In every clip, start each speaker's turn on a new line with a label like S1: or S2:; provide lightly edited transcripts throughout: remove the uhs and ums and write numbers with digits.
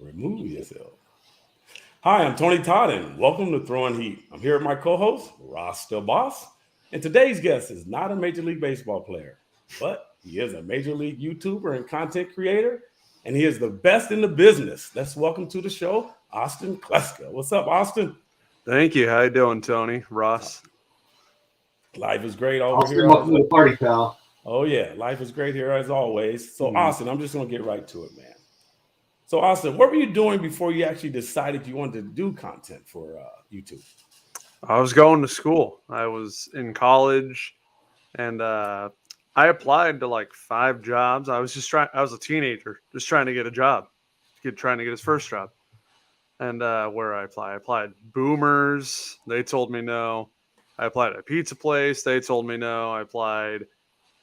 S1: Remove yourself. Hi, I'm Tony Todd, and welcome to Throwing Heat. I'm here with my co-host, Ross Still Boss, and today's guest is not a Major League Baseball player, but he is a Major League YouTuber and content creator, and he is the best in the business. Let's welcome to the show, Austin Kleschka. What's up, Austin?
S2: Thank you. How you doing, Tony? Ross?
S1: Life is great over
S3: Austin,
S1: here.
S3: welcome to the party, pal.
S1: Oh, yeah. Life is great here as always. So, Austin, I'm just going to get right to it, man. So, Austin, what were you doing before you actually decided you wanted to do content for YouTube?
S2: I was going to school. I was in college, and I applied to like 5 jobs. I was a teenager, just trying to get a job, trying to get his first job. And where I applied Boomers. They told me no. I applied at a pizza place. They told me no. I applied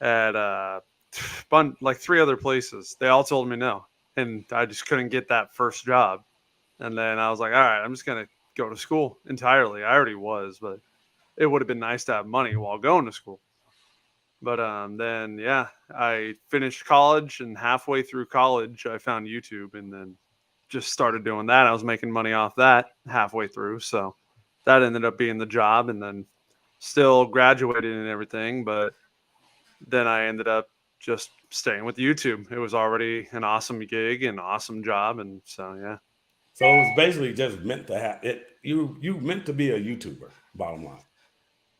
S2: at like 3 other places. They all told me no. And I just couldn't get that first job. And then I was like, all right, I'm just going to go to school entirely. I already was, but it would have been nice to have money while going to school. But then, yeah, I finished college, and halfway through college, I found YouTube and then just started doing that. I was making money off that halfway through. So that ended up being the job, and then still graduated and everything. But then I ended up just staying with YouTube. It was already an awesome gig and awesome job. And so, yeah.
S1: So it was basically just meant to have it. You meant to be a YouTuber, bottom line.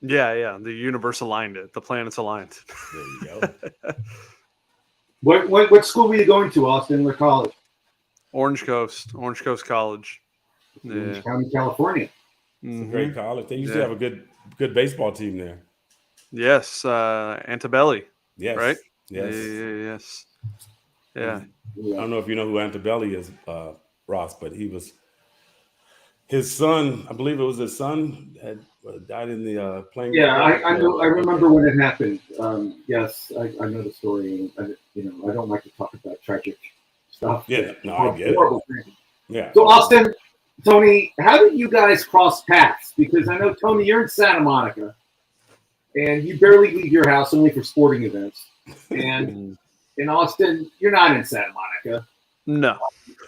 S2: Yeah. The universe aligned it. The planets aligned.
S1: There you go.
S3: What school were you going to, Austin? What college?
S2: Orange Coast College.
S3: Orange County, California.
S1: It's a great college. They used to have a good baseball team there.
S2: Yes, Antebelli.
S1: Yes.
S2: Right?
S1: Yes.
S2: Yes. Yeah.
S1: I don't know if you know who Antebelli is, Ross, but his son, I believe it was his son, had died in the plane.
S3: Yeah, I know. I remember when it happened. Yes, I know the story. I don't like to talk about tragic stuff.
S1: Yeah, no, I get it. Yeah.
S3: So, Austin, Tony, how did you guys cross paths? Because I know, Tony, you're in Santa Monica, and you barely leave your house only for sporting events. And in Austin, you're not in Santa Monica.
S2: No.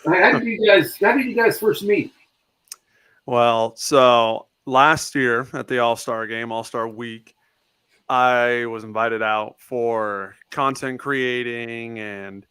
S3: How did you guys first meet?
S2: Well, so last year at the All-Star game, All-Star week, I was invited out for content creating, and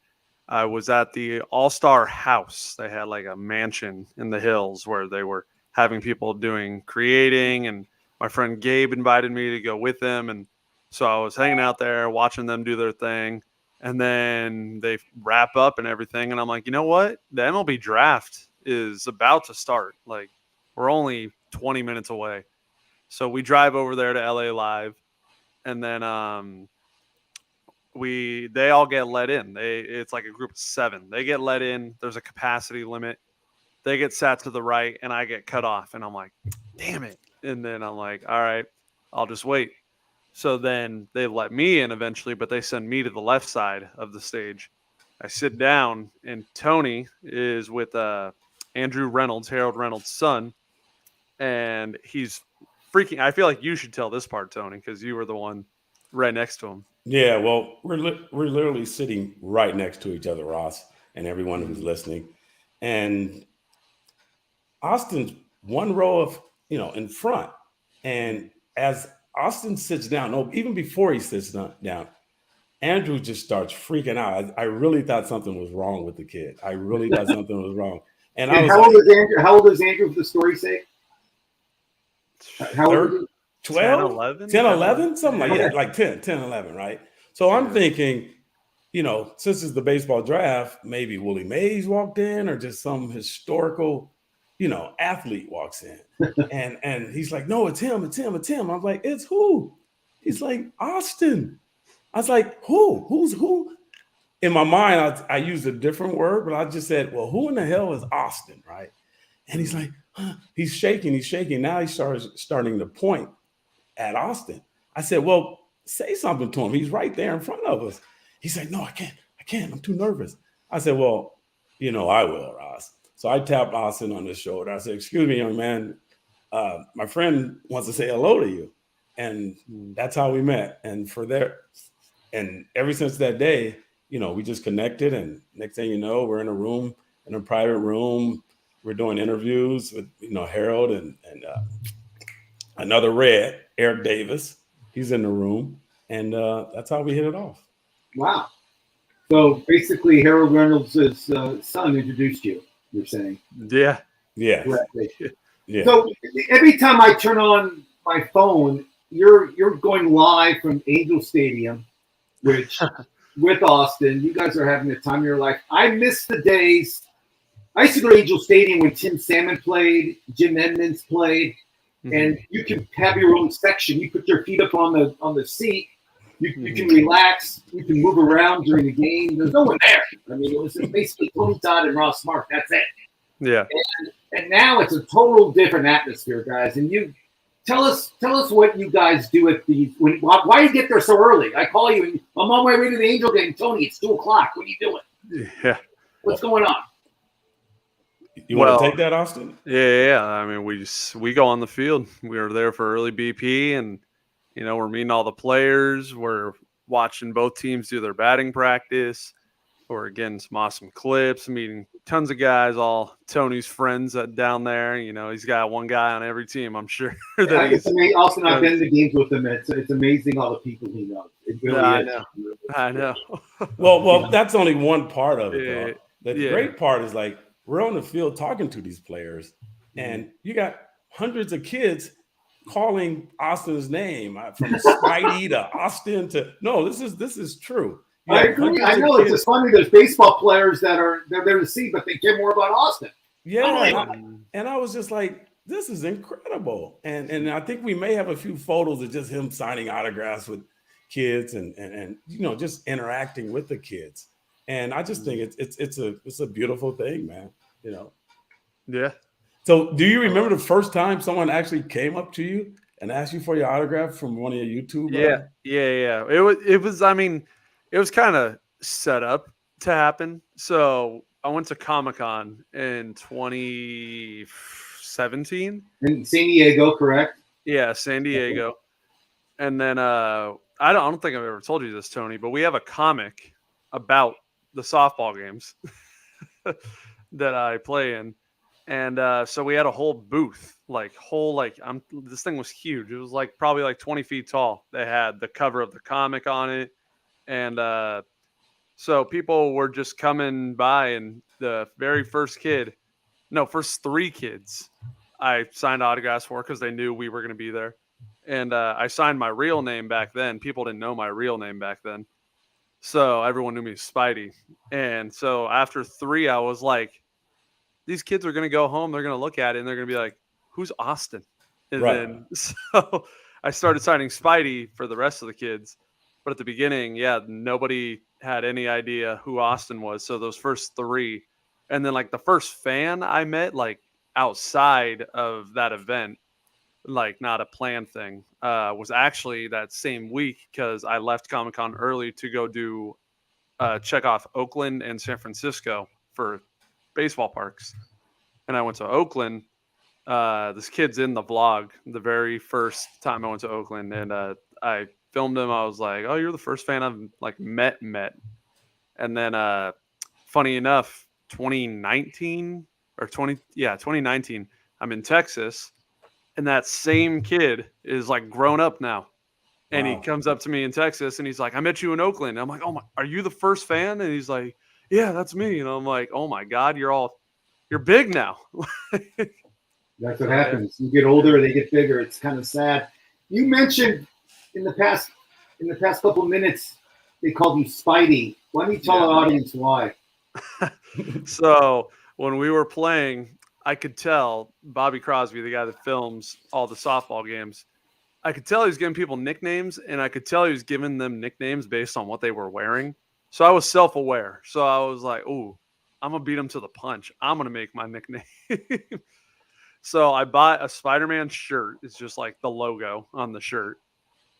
S2: I was at the All-Star house. They had like a mansion in the hills where they were having people doing creating, and my friend Gabe invited me to go with them. And so I was hanging out there watching them do their thing. And then they wrap up and everything. And I'm like, you know what? The MLB draft is about to start. Like, we're only 20 minutes away. So we drive over there to LA Live. And then they all get let in. It's like a group of 7. They get let in. There's a capacity limit. They get sat to the right, and I get cut off. And I'm like, damn it. And then I'm like, all right, I'll just wait. So then they let me in eventually, but they send me to the left side of the stage. I sit down, and Tony is with Andrew Reynolds, Harold Reynolds' son, and he's freaking. I feel like you should tell this part, Tony, because you were the one right next to him.
S1: Yeah, well, we're literally sitting right next to each other, Ross, and everyone who's listening. And Austin's one row of, in front. And as Austin sits down, no, even before he sits down, Andrew just starts freaking out. I really thought something was wrong with the kid. I really thought something was wrong. And I was
S3: how old is Andrew? How old is Andrew for the story sake? How old?
S1: 12,
S2: 10, 11?
S1: 10, 11, something like that, like 10, 11, right? So I'm thinking, since it's the baseball draft, maybe Willie Mays walked in or just some historical, athlete walks in. And he's like, no, it's him. I'm like, it's who? He's like, Austin. I was like, who? Who's who? In my mind, I used a different word, but I just said, well, who in the hell is Austin, right? And he's like, huh. He's shaking. Now he starting to point at Austin. I said, well, say something to him. He's right there in front of us. He said, no, I can't. I'm too nervous. I said, well, I will, Ross. So I tapped Austin on the shoulder. I said, excuse me, young man. My friend wants to say hello to you. And that's how we met. And ever since that day, we just connected. And next thing you know, we're in a room in a private room. We're doing interviews with, Harold and another Red, Eric Davis. He's in the room. And that's how we hit it off.
S3: Wow. So basically, Harold Reynolds' son introduced you, you're saying?
S2: Yeah.
S1: Yeah.
S3: Correctly.
S1: Yeah.
S3: So every time I turn on my phone, you're going live from Angel Stadium, which with Austin, you guys are having the time of your life. I miss the days. I used to go to Angel Stadium when Tim Salmon played, Jim Edmonds played, and you can have your own section. You put your feet up on the seat. You can relax. You can move around during the game. There's no one there. I mean, it was basically Tony Todd and Ross Mark. That's it.
S2: Yeah.
S3: And now it's a total different atmosphere, guys. And you tell us what you guys do at the why you get there so early. I call you and I'm on my way to the Angel game. Tony, it's 2:00. What are you doing?
S2: Yeah.
S3: What's going on?
S1: You want to take that, Austin?
S2: Yeah. I mean, we go on the field. We were there for early BP, and we're meeting all the players. We're watching both teams do their batting practice. We're getting some awesome clips, meeting tons of guys, all Tony's friends down there. He's got one guy on every team, I'm sure.
S3: It's amazing. Austin, I've been to games with him. It's amazing all the people he knows. It really is.
S2: I know.
S1: Well, that's only one part of it,
S2: Yeah.
S1: though. The great part is, like, we're on the field talking to these players, and you got hundreds of kids calling Austin's name, from Spidey to Austin to this is true.
S3: I agree. I know it's just funny. There's baseball players they're there to see, but they care more about Austin.
S1: Yeah, and I was just like, this is incredible. And I think we may have a few photos of just him signing autographs with kids and just interacting with the kids. And I just think it's a beautiful thing, man.
S2: Yeah.
S1: So do you remember the first time someone actually came up to you and asked you for your autograph from one of your YouTube?
S2: Yeah. It was kind of set up to happen. So I went to Comic-Con in 2017.
S3: In San Diego, correct?
S2: Yeah, San Diego. And then I don't think I've ever told you this, Tony, but we have a comic about the softball games that I play in. And so we had a whole booth, this thing was huge. It was probably 20 feet tall. They had the cover of the comic on it. And so people were just coming by, and the very first three kids I signed autographs for because they knew we were going to be there. And I signed my real name back then. People didn't know my real name back then. So everyone knew me as Spidey. And so after 3, I was like, these kids are going to go home. They're going to look at it, and they're going to be like, who's Austin? And then so I started signing Spidey for the rest of the kids. But at the beginning, nobody had any idea who Austin was. So those first 3. And then the first fan I met, outside of that event, not a planned thing, was actually that same week because I left Comic-Con early to go do check off Oakland and San Francisco for baseball parks. And I went to Oakland. This kid's in the vlog the very first time I went to Oakland, and I filmed him. I was like, oh, you're the first fan I've met. And then funny enough, 2019, I'm in Texas, and that same kid is grown up now. And he comes up to me in Texas, and he's like, I met you in Oakland. I'm like, oh my, are you the first fan? And he's like, yeah, that's me. And I'm like, oh my God, you're big now.
S3: That's what happens. You get older, they get bigger. It's kind of sad. You mentioned in the past couple minutes, they called you Spidey. Why don't you tell our audience why?
S2: So when we were playing, I could tell Bobby Crosby, the guy that films all the softball games, I could tell he was giving people nicknames, and I could tell he was giving them nicknames based on what they were wearing. So I was self-aware. So I was like, ooh, I'm going to beat him to the punch. I'm going to make my nickname. So I bought a Spider-Man shirt. It's just the logo on the shirt.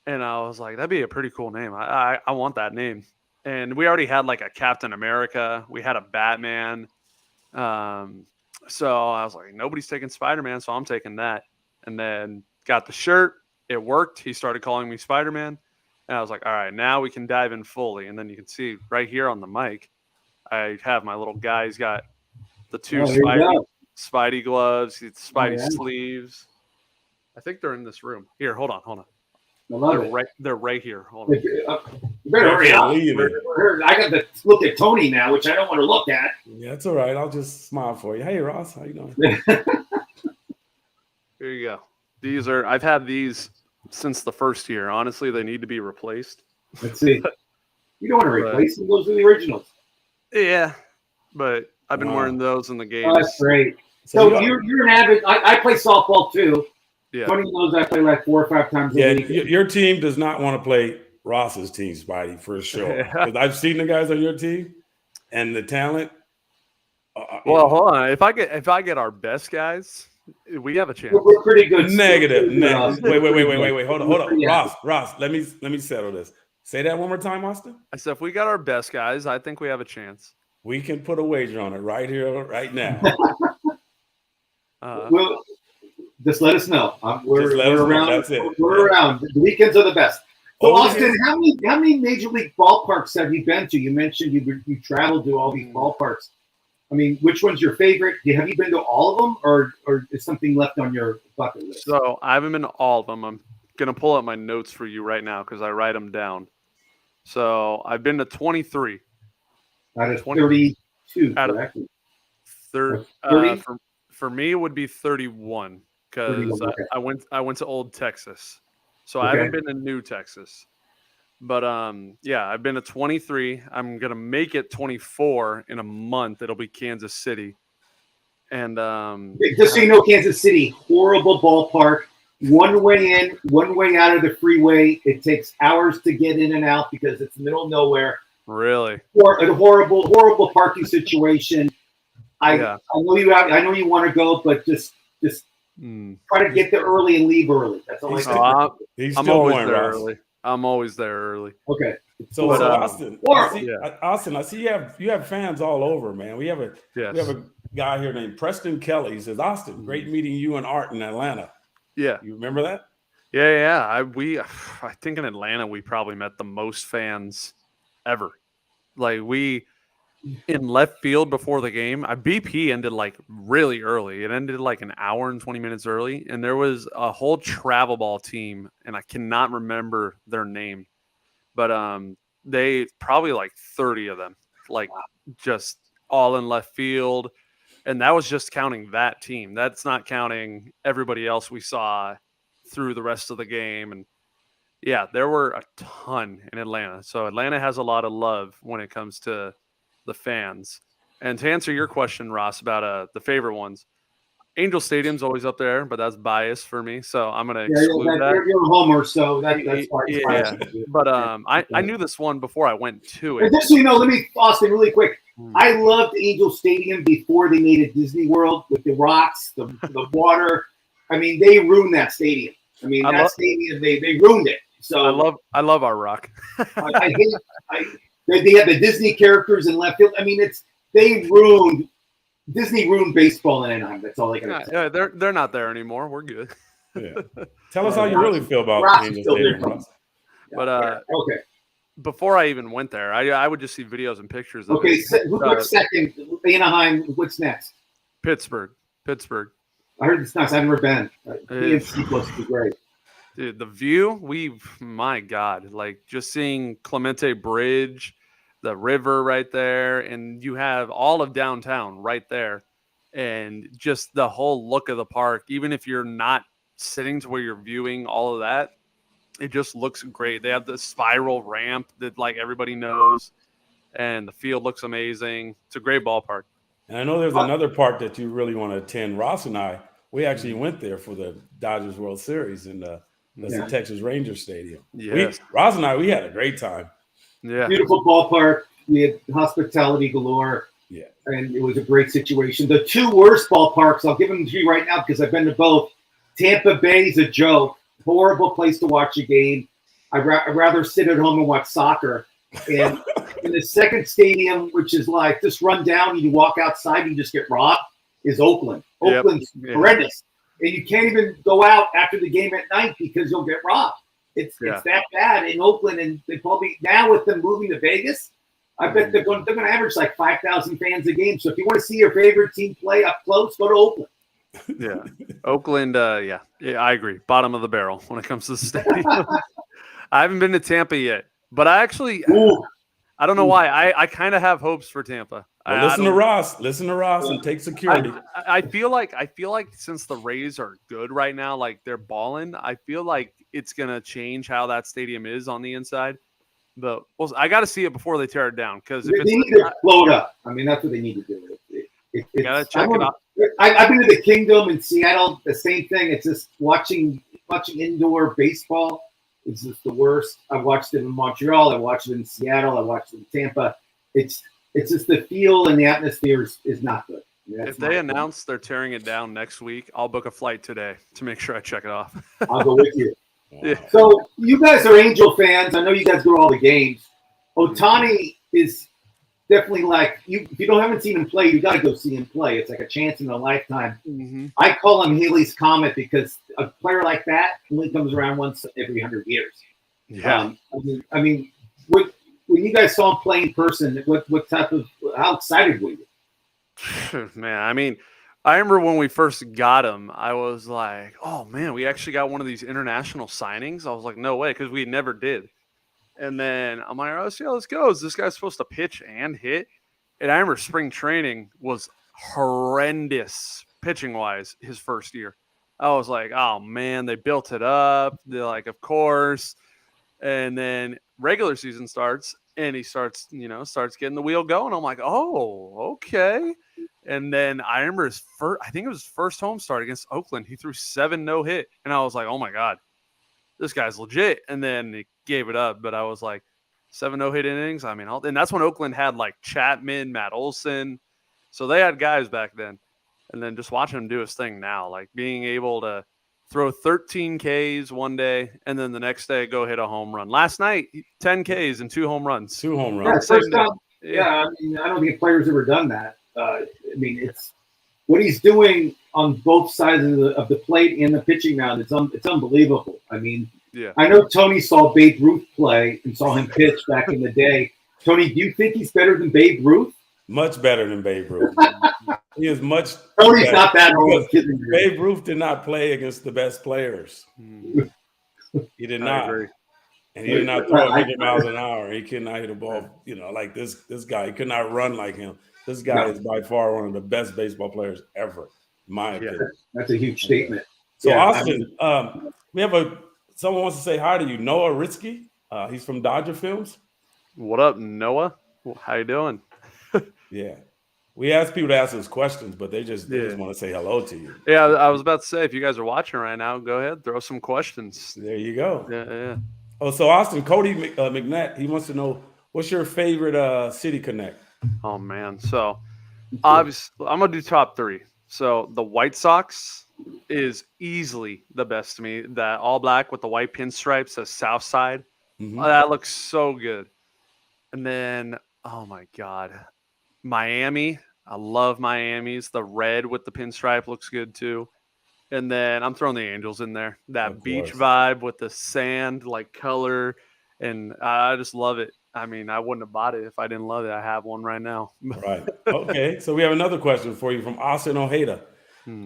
S2: And I was like, that'd be a pretty cool name. I want that name. And we already had a Captain America. We had a Batman. So I was like, nobody's taking Spider-Man, so I'm taking that. And then got the shirt. It worked. He started calling me Spider-Man. And I was like, all right, now we can dive in fully. And then you can see right here on the mic, I have my little guy. He's got The two
S3: Oh, there you go.
S2: Spidey gloves, Spidey
S3: yeah.
S2: sleeves. I think they're in this room. Here, hold on.
S3: I love it.
S2: They're right here. Hold on.
S3: You better hurry up. I got to look at Tony now, which I don't want to look at.
S1: Yeah, it's all right. I'll just smile for you. Hey, Ross, how you doing?
S2: Here you go. I've had these since the first year. Honestly, they need to be replaced.
S3: Let's see. You don't want to replace them. Those are the originals.
S2: Yeah, but I've been wearing those in the games.
S3: Oh, that's great. So you're an avid. I play softball too.
S2: Yeah.
S3: Tony knows I play like 4 or 5 times a week.
S1: Your team does not want to play Ross's team, Spidey, for sure. Because I've seen the guys on your team and the talent.
S2: Well, hold on. If I get our best guys, we have a chance.
S3: We're pretty good.
S1: Negative. Wait. Hold on. Ross, let me settle this. Say that one more time, Austin.
S2: I said if we got our best guys, I think we have a chance.
S1: We can put a wager on it right here, right now.
S3: Well, just let us know. We're around.
S1: That's it.
S3: We're around. The weekends are the best. So, Austin, how many major league ballparks have you been to? You mentioned you traveled to all these ballparks. I mean, which one's your favorite? Have you been to all of them, or is something left on your bucket list?
S2: So I haven't been to all of them. I'm gonna pull up my notes for you right now because I write them down. So I've been to 23
S3: out of 32.
S2: Out of 30. For me, it would be 31 because I went to Old Texas, so I haven't been to New Texas. But I've been to 23. I'm gonna make it 24 in a month. It'll be Kansas City, and
S3: just so you know, Kansas City, horrible ballpark. One way in, one way out of the freeway. It takes hours to get in and out because it's the middle of nowhere.
S2: Really,
S3: or a horrible parking situation. I know you want to go, but just try to get there early and leave early. That's all I say.
S2: I'm always there early. I'm always there early.
S3: Okay.
S1: So Austin, I see you have fans all over, man. We have a guy here named Preston Kelly. He says, Austin, great meeting you and Art in Atlanta.
S2: Yeah.
S1: You remember that?
S2: Yeah. I think in Atlanta we probably met the most fans ever. Like in left field before the game, BP ended like really early. It ended like an hour and 20 minutes early. And there was a whole travel ball team, and I cannot remember their name, but they probably like 30 of them, like just all in left field. And that was just counting that team. That's not counting everybody else we saw through the rest of the game. And yeah, there were a ton in Atlanta. So Atlanta has a lot of love when it comes to the fans. And to answer your question, Ross, about the favorite ones, Angel Stadium's always up there, but that's biased for me, so I'm going to exclude that.
S3: You're a homer, so that's fine.
S2: Yeah. But I knew this one before I went to it.
S3: And just so you know, let me, Austin, really quick. I loved Angel Stadium before they made it Disney World with the rocks, the water. I mean, they ruined that stadium. I mean, stadium, they ruined it. So
S2: I love our rock.
S3: They had the Disney characters in left field. I mean, Disney ruined baseball in Anaheim. That's all I got to say.
S2: Yeah, they're not there anymore. We're good.
S1: Yeah. Tell us how you really feel about Angel Stadium, Ross.
S2: But
S3: okay.
S2: Before I even went there, I would just see videos and pictures of
S3: it. What's second? Anaheim. What's next?
S2: Pittsburgh.
S3: I heard it's nice. I've never been. PNC supposed to be great.
S2: Dude, the view, my God, like just seeing Clemente Bridge, the river right there, and you have all of downtown right there, and just the whole look of the park, even if you're not sitting to where you're viewing all of that, it just looks great. They have the spiral ramp that like everybody knows, and the field looks amazing. It's a great ballpark.
S1: And I know there's another park that you really want to attend. Ross and I, we actually went there for the Dodgers World Series in the Texas Rangers Stadium.
S2: Yes.
S1: Ross and I, we had a great time.
S2: Yeah.
S3: Beautiful ballpark. We had hospitality galore.
S1: Yeah.
S3: And it was a great situation. The two worst ballparks, I'll give them to you right now because I've been to both. Tampa Bay is a joke. Horrible place to watch a game. I'd rather sit at home and watch soccer. And in the second stadium, which is like just run down and you walk outside and you just get robbed, is Oakland. Oakland's horrendous. And you can't even go out after the game at night because you'll get robbed. It's that bad in Oakland. And they probably now with them moving to Vegas, I bet they're going to average like 5,000 fans a game. So if you want to see your favorite team play up close, go to Oakland.
S2: Yeah, Oakland. Yeah, I agree. Bottom of the barrel when it comes to the stadium. I haven't been to Tampa yet, but I actually, I don't know why. I kind of have hopes for Tampa.
S1: Well, listen to Ross. Listen to Ross and take security.
S2: I feel like since the Rays are good right now, like they're balling, I feel like it's gonna change how that stadium is on the inside. But I got to see it before they tear it down because
S3: they need to float up. I mean, that's what they need to do.
S2: You gotta check it out.
S3: I've been to the Kingdom in Seattle. The same thing. It's just watching indoor baseball. It's just the worst. I've watched it in Montreal. I watched it in Seattle. I watched it in Tampa. It's just the feel and the atmosphere is not good.
S2: If they announce they're tearing it down next week, I'll book a flight today to make sure I check it off.
S3: I'll go with you.
S1: Wow.
S2: Yeah.
S3: So you guys are Angel fans. I know you guys go to all the games. Ohtani is definitely like if you haven't seen him play, you got to go see him play. It's like a chance in a lifetime.
S2: Mm-hmm.
S3: I call him Haley's Comet because a player like that only comes around once every 100 years.
S2: Yeah.
S3: I mean, when you guys saw him play in person, how excited were you?
S2: Man, I mean, I remember when we first got him, I was like, oh, man, we actually got one of these international signings. I was like, no way, because we never did. And then I'm like, oh, see how this goes. This guy's supposed to pitch and hit. And I remember spring training was horrendous pitching-wise his first year. I was like, oh, man, they built it up. They're like, of course. And then regular season starts, and he starts getting the wheel going. I'm like, oh, okay. And then I remember I think it was his first home start against Oakland. He threw 7 no-hit. And I was like, oh, my God, this guy's legit. And then he gave it up. But I was like, 7 no-hit innings? I mean, and that's when Oakland had, like, Chapman, Matt Olson. So they had guys back then. And then just watching him do his thing now, like being able to throw 13 Ks one day and then the next day go hit a home run. Last night, 10 Ks and 2 home runs.
S1: 2 home
S3: Yeah,
S1: runs.
S3: first time, I mean, I don't think a player's ever done that. I mean, it's what he's doing on both sides of the plate and the pitching mound. It's unbelievable. I mean, I know Tony saw Babe Ruth play and saw him pitch back in the day. Tony, do you think he's better than Babe Ruth?
S1: Much better than Babe Ruth. He is much.
S3: Tony's
S1: better.
S3: not that old.
S1: Babe Ruth did not play against the best players. He did not. And he did not throw 100 miles an hour. He could not hit a ball, like this guy. He could not run like him. This guy is by far one of the best baseball players ever, in my opinion.
S3: That's a huge statement.
S1: So, Austin, we have someone wants to say hi to you, Noah Ritzky. He's from Dodger Films.
S2: What up, Noah? How you doing?
S1: Yeah. We ask people to ask us questions, but they just want to say hello to you.
S2: Yeah, I was about to say, if you guys are watching right now, go ahead, throw some questions.
S1: There you go.
S2: Yeah.
S1: Oh, so Austin, Cody McNett, he wants to know, what's your favorite City Connect?
S2: Oh, man. So, obviously, I'm going to do top 3. So, the White Sox is easily the best to me. That all black with the white pinstripes, the south side.
S1: Mm-hmm.
S2: Oh, that looks so good. And then, oh, my God. Miami. I love Miami's. The red with the pinstripe looks good too. And then I'm throwing the Angels in there. That beach vibe with the sand like color. And I just love it. I mean, I wouldn't have bought it if I didn't love it. I have one right now.
S1: Right. Okay. So we have another question for you from Austin Ojeda.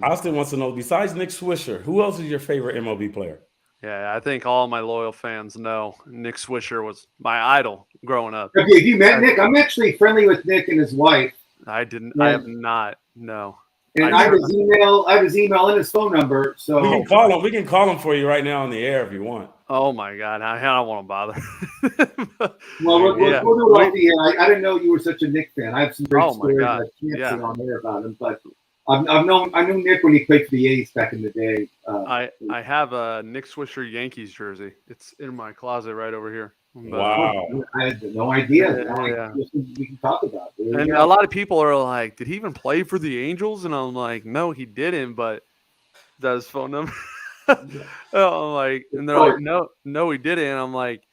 S1: Austin wants to know, besides Nick Swisher, who else is your favorite MLB player?
S2: Yeah, I think all my loyal fans know Nick Swisher was my idol growing up.
S3: Okay, have you met Nick? I'm actually friendly with Nick and his wife.
S2: I didn't. Yeah. I have not. No.
S3: And I have his email and his phone number. So
S1: we can call him. We can call him for you right now on the air if you want.
S2: Oh my God, I don't want to bother.
S3: Well, we'll do it off the air. I didn't know you were such a Nick fan. I have some great stories I can't say on air about him, but I knew Nick when he played for the A's back in the day.
S2: I have a Nick Swisher Yankees jersey. It's in my closet right over here. But,
S1: wow.
S3: I had no idea.
S2: Yeah.
S3: We can talk about it.
S2: And a lot of people are like, did he even play for the Angels? And I'm like, no, he didn't, but that's his phone number. I'm like, and they're like, no, he didn't. And I'm like,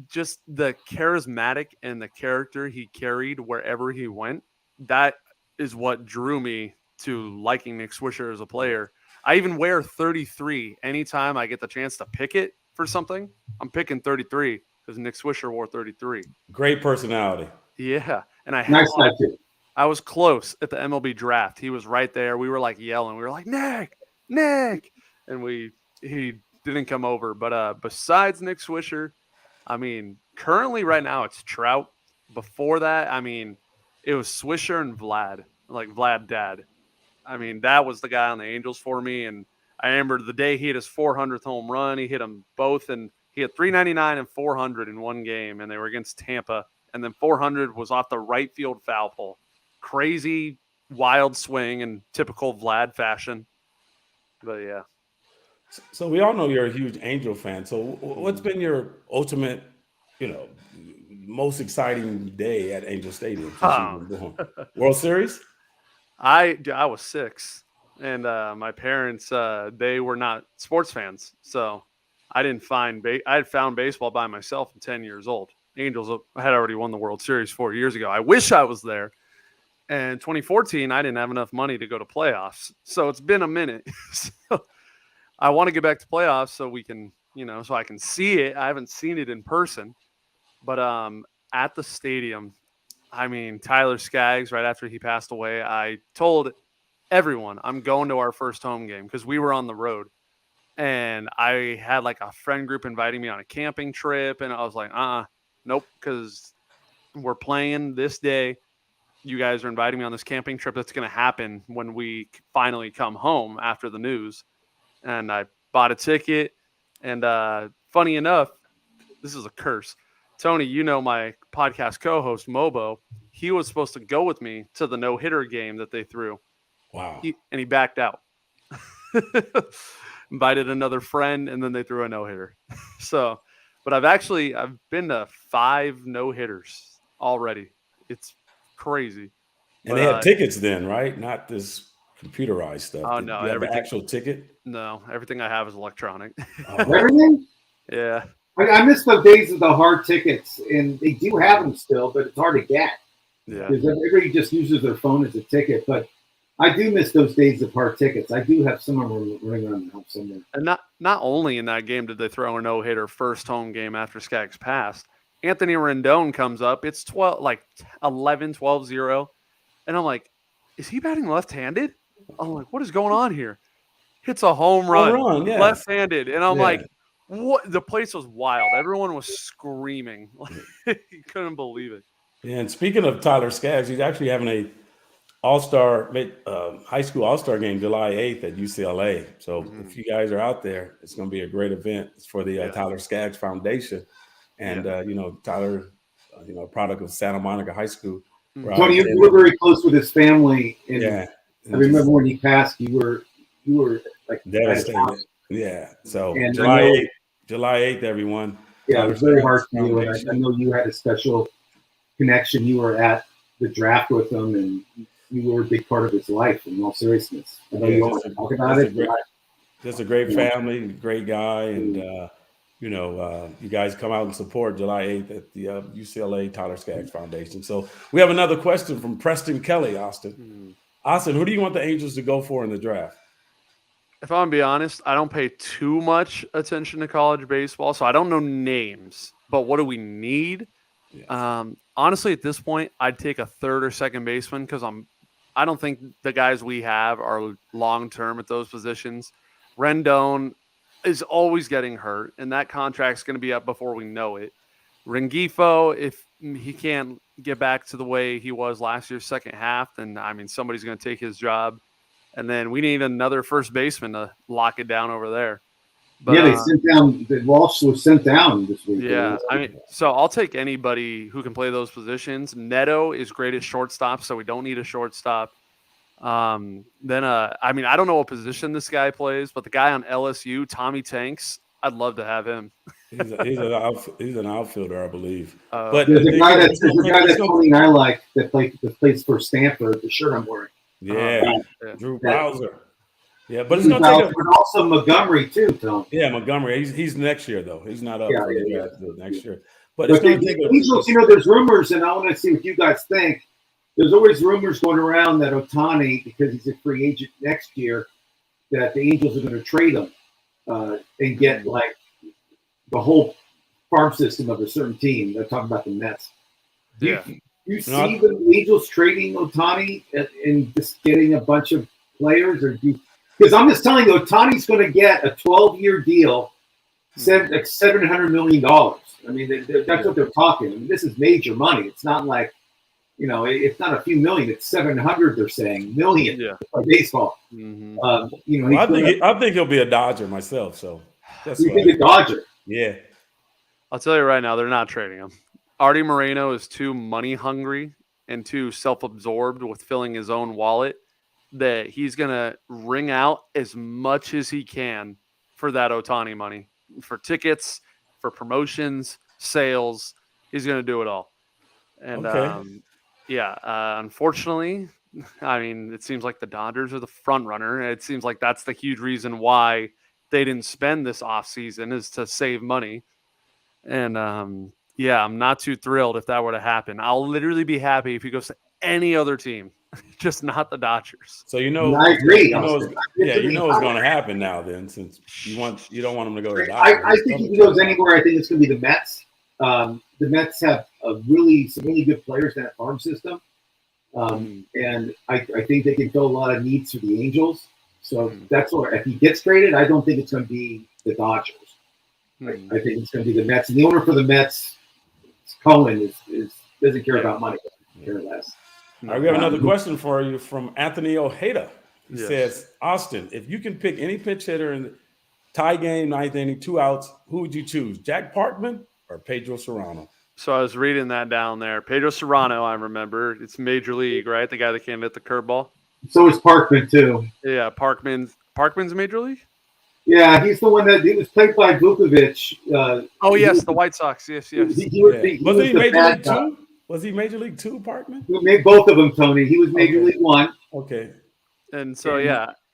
S2: just the charismatic and the character he carried wherever he went, that is what drew me to liking Nick Swisher as a player. I even wear 33 anytime I get the chance to pick it for something. I'm picking 33 because Nick Swisher wore 33.
S1: Great personality.
S2: Yeah, and
S3: Nice guy too.
S2: I was close at the MLB draft. He was right there. We were like yelling. We were like, Nick, and he didn't come over. But besides Nick Swisher, I mean, currently right now it's Trout. Before that, I mean, it was Swisher and Vlad, like Vlad Dad. I mean, that was the guy on the Angels for me. And I remember the day he hit his 400th home run. He hit them both, and he had 399 and 400 in one game, and they were against Tampa. And then 400 was off the right field foul pole. Crazy, wild swing in typical Vlad fashion. But yeah.
S1: So we all know you're a huge Angel fan. So what's been your ultimate, most exciting day at Angel Stadium since you were born? World Series?
S2: I was 6, and my parents they were not sports fans, so I didn't find I had found baseball by myself at 10 years old. Angels had already won the World Series 4 years ago. I wish I was there. And 2014, I didn't have enough money to go to playoffs, so it's been a minute. So I want to get back to playoffs so we can, so I can see it. I haven't seen it in person, but at the stadium. I mean, Tyler Skaggs, right after he passed away, I told everyone I'm going to our first home game because we were on the road. And I had like a friend group inviting me on a camping trip. And I was like, nope, because we're playing this day. You guys are inviting me on this camping trip that's going to happen when we finally come home after the news. And I bought a ticket. And funny enough, this is a curse. Tony, my podcast co-host, Mobo, he was supposed to go with me to the no-hitter game that they threw.
S1: Wow.
S2: And he backed out. Invited another friend, and then they threw a no-hitter. So, but I've been to 5 no-hitters already. It's crazy.
S1: And they had tickets then, right? Not this computerized stuff.
S2: Oh, no.
S1: You have the actual ticket?
S2: No, everything I have is electronic.
S3: Everything?
S2: Yeah.
S3: I miss the days of the hard tickets, and they do have them still, but it's hard to get.
S2: Yeah.
S3: Because everybody just uses their phone as a ticket. But I do miss those days of hard tickets. I do have some of them running around the house somewhere.
S2: And not only in that game did they throw a no-hitter first home game after Skaggs passed, Anthony Rendon comes up. It's 12-0. And I'm like, is he batting left-handed? I'm like, what is going on here? Hits a home run,
S1: yeah.
S2: left-handed. And I'm like, what? The place was wild. Everyone was screaming. You couldn't believe it.
S1: Yeah, and speaking of Tyler Skaggs, he's actually having a all-star high school all-star game July 8th at UCLA. So if you guys are out there, it's going to be a great event. It's for the Tyler Skaggs Foundation. And, Tyler, product of Santa Monica High School.
S3: Tony, you were very close with his family. And
S1: I
S3: remember when he passed, you were like
S1: devastated. Yeah. So
S3: and
S1: July 8th, everyone.
S3: Yeah, it was very hard for you. And I know you had a special connection. You were at the draft with him, and you were a big part of his life, in all seriousness. I know you want to talk about it.
S1: Just a great family, great guy. And, you guys come out and support July 8th at the UCLA Tyler Skaggs Foundation. So we have another question from Preston Kelly, Austin. Austin, who do you want the Angels to go for in the draft?
S2: If I'm going to be honest, I don't pay too much attention to college baseball, so I don't know names. But what do we need? Yeah. Honestly, at this point, I'd take a third or second baseman because I don't think the guys we have are long-term at those positions. Rendon is always getting hurt, and that contract's going to be up before we know it. Rengifo, if he can't get back to the way he was last year's second half, then, somebody's going to take his job. And then we need another first baseman to lock it down over there. But,
S3: they sent down. Walsh was sent down this week.
S2: Yeah, so I'll take anybody who can play those positions. Neto is great at shortstop, so we don't need a shortstop. I don't know what position this guy plays, but the guy on LSU, Tommy Tanks, I'd love to have him.
S1: He's an outfielder, I believe.
S3: But there's a guy that Tony and I like that plays for Stanford. The shirt I'm wearing.
S1: Yeah, Drew Bowser. Yeah, but it's going to take
S3: but also Montgomery too, Tom.
S1: Yeah, Montgomery. He's next year though. He's not up for the draft next year. But
S3: it's going to take Angels. There's rumors, and I want to see what you guys think. There's always rumors going around that Ohtani, because he's a free agent next year, that the Angels are going to trade him and get like the whole farm system of a certain team. They're talking about the Mets. Do You see the Angels trading Ohtani and just getting a bunch of players, because I'm just telling you, Ohtani's going to get a 12-year deal, like $700 million. I mean, that's what they're talking. I mean, this is major money. It's not like, it's not a few million. It's 700. They're saying million for baseball.
S2: Mm-hmm.
S1: I think he'll be a Dodger myself. So that's
S3: you think a Dodger?
S1: Yeah.
S2: I'll tell you right now, they're not trading him. Artie Moreno is too money hungry and too self-absorbed with filling his own wallet that he's going to wring out as much as he can for that Ohtani money, for tickets, for promotions, sales. He's going to do it all. And unfortunately, I mean, it seems like the Dodgers are the front runner. It seems like that's the huge reason why they didn't spend this offseason, is to save money. And I'm not too thrilled if that were to happen. I'll literally be happy if he goes to any other team, just not the Dodgers.
S1: So
S3: I agree.
S1: It's going to happen now. Then, since you don't want him to go to the Dodgers.
S3: I think if he goes anywhere, I think it's going to be the Mets. The Mets have some really good players in that farm system, and I think they can fill a lot of needs for the Angels. So that's where, if he gets traded, I don't think it's going to be the Dodgers. I think it's going to be the Mets. And the owner for the Mets, Cohen, doesn't care about money. Care less.
S1: All right, we have another question for you from Anthony Ojeda. He says, Austin, if you can pick any pitch hitter in the tie game, ninth inning, 2 outs, who would you choose, Jack Parkman or Pedro Serrano?
S2: So I was reading that down there. Pedro Serrano, I remember. It's Major League, right? The guy that can't hit the curveball.
S3: So is Parkman, too.
S2: Yeah, Parkman's Major League?
S3: Yeah, he's the one that he was played by Vukovic.
S2: The White Sox. Yes.
S1: Was he Major League 2? Was he Major League 2, Parkman?
S3: We made both of them, Tony. He was Major League 1.
S1: Okay.
S2: And so,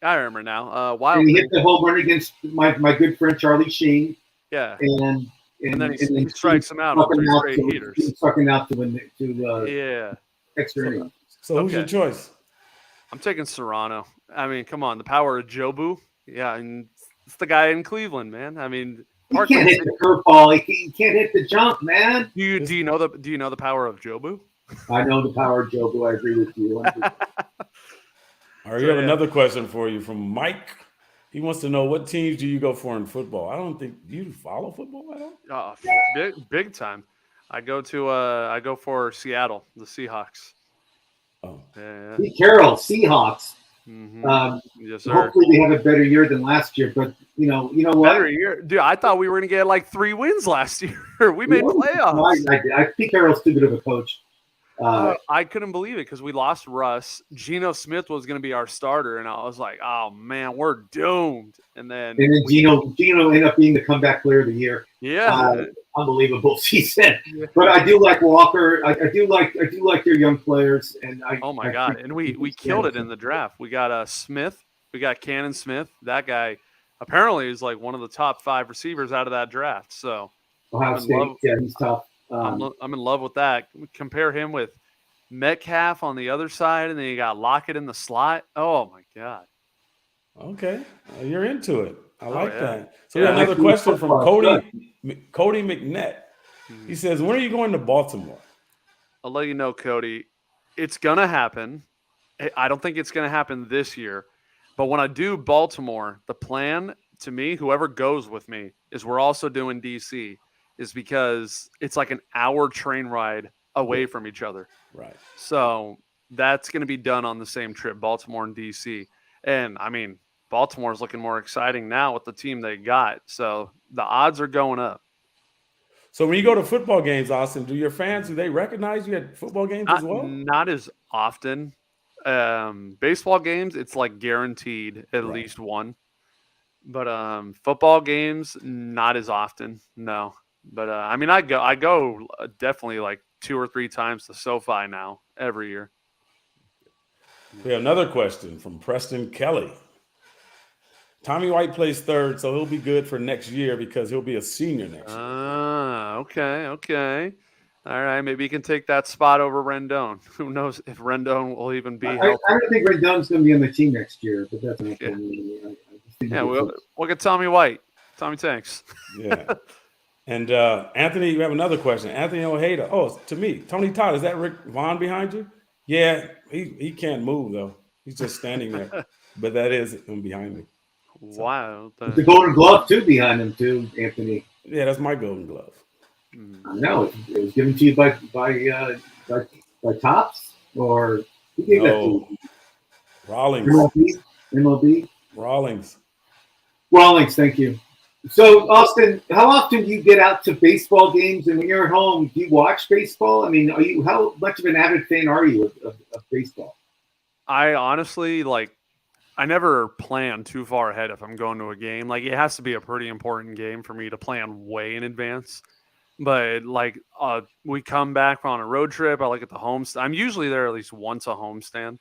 S2: I remember now.
S3: And he hit the home run against my good friend Charlie Sheen.
S2: Yeah.
S3: And
S2: then he strikes him out on 3 straight heaters.
S3: He was sucking out to extra innings.
S1: So who's your choice?
S2: I'm taking Serrano. I mean, come on, the power of Jobu. Yeah, and it's the guy in Cleveland, man. I mean,
S3: he can't hit the curveball. He can't hit the jump, man.
S2: Do you know the power of Jobu?
S3: I know the power of Jobu. I agree with you.
S1: All right, we have another question for you from Mike. He wants to know, what teams do you go for in football? I don't think you follow football at all.
S2: Big time. I go for Seattle, the Seahawks.
S1: Oh,
S3: yeah. Pete Carroll, Seahawks.
S2: Mm-hmm. Yes, sir.
S3: Hopefully they have a better year than last year, but you know what?
S2: Better year, dude. I thought we were going to get like 3 wins last year. We made playoffs.
S3: Pete Carroll's too good of a coach.
S2: I couldn't believe it because we lost Russ. Geno Smith was going to be our starter, and I was like, "Oh man, we're doomed." And then
S3: Geno ended up being the comeback player of the year.
S2: Yeah,
S3: unbelievable season. Yeah. But I do like Walker. I do like their young players. And
S2: oh my god! And we killed it in the draft. We got Smith. We got Cannon Smith. That guy apparently is like one of the top 5 receivers out of that draft. So
S3: Ohio State, he's tough.
S2: I'm in love with that. Compare him with Metcalf on the other side, and then you got Lockett in the slot. Oh my god!
S1: Okay, you're into it. I like that. So we have another question from Cody McNett. He says, "When are you going to Baltimore?"
S2: I'll let you know, Cody. It's gonna happen. I don't think it's gonna happen this year, but when I do Baltimore, the plan to me, whoever goes with me, is we're also doing DC. Is because it's like an hour train ride away from each other.
S1: Right.
S2: So that's going to be done on the same trip, Baltimore and DC. And I mean, Baltimore's looking more exciting now with the team they got. So the odds are going up.
S1: So when you go to football games, Austin, do your fans, do they recognize you at football games as well?
S2: Not as often. Baseball games, it's like guaranteed at least one. But football games, not as often. No. But I mean, I go definitely like 2 or 3 times to SoFi now every year.
S1: We have another question from Preston Kelly. Tommy White plays third, so he'll be good for next year because he'll be a senior next year.
S2: Okay. All right, maybe he can take that spot over Rendon. Who knows if Rendon will even be healthy.
S3: I don't think Rendon's going to be on the team next year, but that's not
S2: we'll get Tommy White. Tommy Tanks.
S1: Yeah. And Anthony, you have another question. Anthony Ojeda. Oh, it's to me. Tony Todd, is that Rick Vaughn behind you? Yeah, he can't move though. He's just standing there. But that is him behind me.
S2: Wow.
S3: The Golden Glove too behind him too, Anthony.
S1: Yeah, that's my Golden Glove.
S3: I know it was given to you by Topps, or who gave that to you?
S1: Rawlings.
S3: MLB.
S1: Rawlings.
S3: Thank you. So, Austin, how often do you get out to baseball games? And when you're at home, do you watch baseball? I mean, how much of an avid fan are you of baseball?
S2: I honestly I never plan too far ahead if I'm going to a game. Like, it has to be a pretty important game for me to plan way in advance. But we come back on a road trip. I at the homestand. I'm usually there at least once a homestand.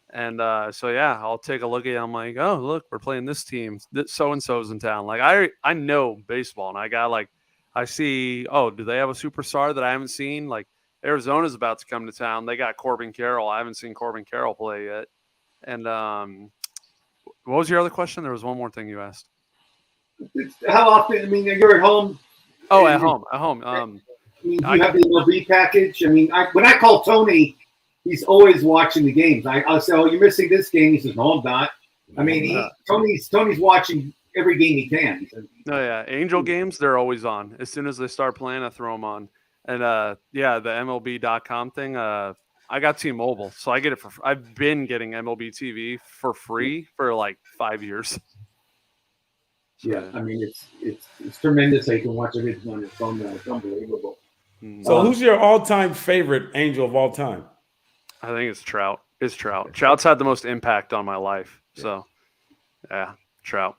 S2: And so, yeah, I'll take a look at it. I'm like, oh, look, we're playing this team. So-and-so's in town. Like, I know baseball. And I got, I see, oh, do they have a superstar that I haven't seen? Like, Arizona's about to come to town. They got Corbin Carroll. I haven't seen Corbin Carroll play yet. And what was your other question? There was one more thing you asked.
S3: How often? I mean, you're at home.
S2: Oh, at home.
S3: I mean, do you have the MLB package? I mean, when I call Tony, he's always watching the games. I'll say, "Oh, you're missing this game." He says, "No, I'm not." I mean, Tony's watching every game he can.
S2: Oh yeah, Angel games, they're always on. As soon as they start playing, I throw them on. And yeah, the MLB.com thing. I got T-Mobile, so I get it I've been getting MLB TV for free for 5 years. So,
S3: yeah, I mean it's tremendous. You can watch everything on your phone now. It's unbelievable.
S1: So, who's your all-time favorite Angel of all time?
S2: I think it's Trout. It's Trout. Trout's had the most impact on my life. So, yeah, Trout.